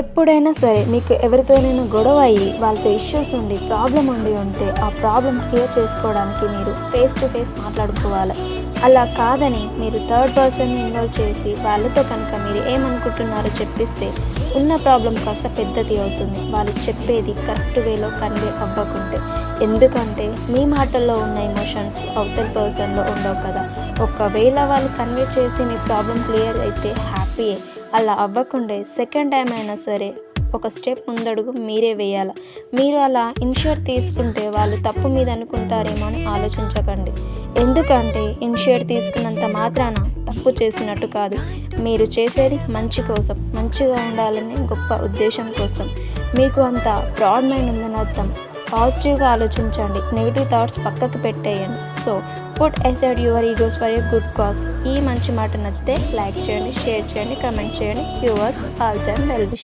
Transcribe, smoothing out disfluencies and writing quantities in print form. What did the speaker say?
ఎప్పుడైనా సరే మీకు ఎవరితోనైనా గొడవ అయ్యి వాళ్ళతో ఇష్యూస్ ఉండి ప్రాబ్లం ఉంటే ఆ ప్రాబ్లం క్లియర్ చేసుకోవడానికి మీరు ఫేస్ టు ఫేస్ మాట్లాడుకోవాలి. అలా కాదని మీరు థర్డ్ పర్సన్ని ఇన్వాల్వ్ చేసి వాళ్ళతో కనుక మీరు ఏమనుకుంటున్నారో చెప్పిస్తే ఉన్న ప్రాబ్లం కాస్త పెద్దది అవుతుంది. వాళ్ళు చెప్పేది కరెక్ట్ వేలో కన్వే అవ్వకుంటే. ఎందుకంటే మీ మాటల్లో ఉన్న ఎమోషన్స్ అవతల పర్సన్లో ఉండవు కదా. ఒకవేళ వాళ్ళు కన్వే చేసి మీ ప్రాబ్లం క్లియర్ అయితే హ్యాపీయే. అలా అవ్వకుండే సెకండ్ టైం అయినా సరే ఒక స్టెప్ ముందడుగు మీరే వేయాలి. మీరు అలా ఇనిషియేట్ తీసుకుంటే వాళ్ళు తప్పు మీద అనుకుంటారేమో అని ఆలోచించకండి. ఎందుకంటే ఇనిషియేట్ తీసుకున్నంత మాత్రాన తప్పు చేసినట్టు కాదు. మీరు చేసేది మంచి కోసం, మంచిగా ఉండాలనే గొప్ప ఉద్దేశం కోసం. మీకు అంత బ్రాడ్ మైండ్ ఉందని అర్థం. పాజిటివ్గా ఆలోచించండి, నెగిటివ్ థాట్స్ పక్కకు పెట్టేయండి. So put aside your egos for a good cause. ఈ మంచి మాట నచ్చితే లైక్ చేయండి, షేర్ చేయండి, కమెంట్ చేయండి. Yours all time well wish.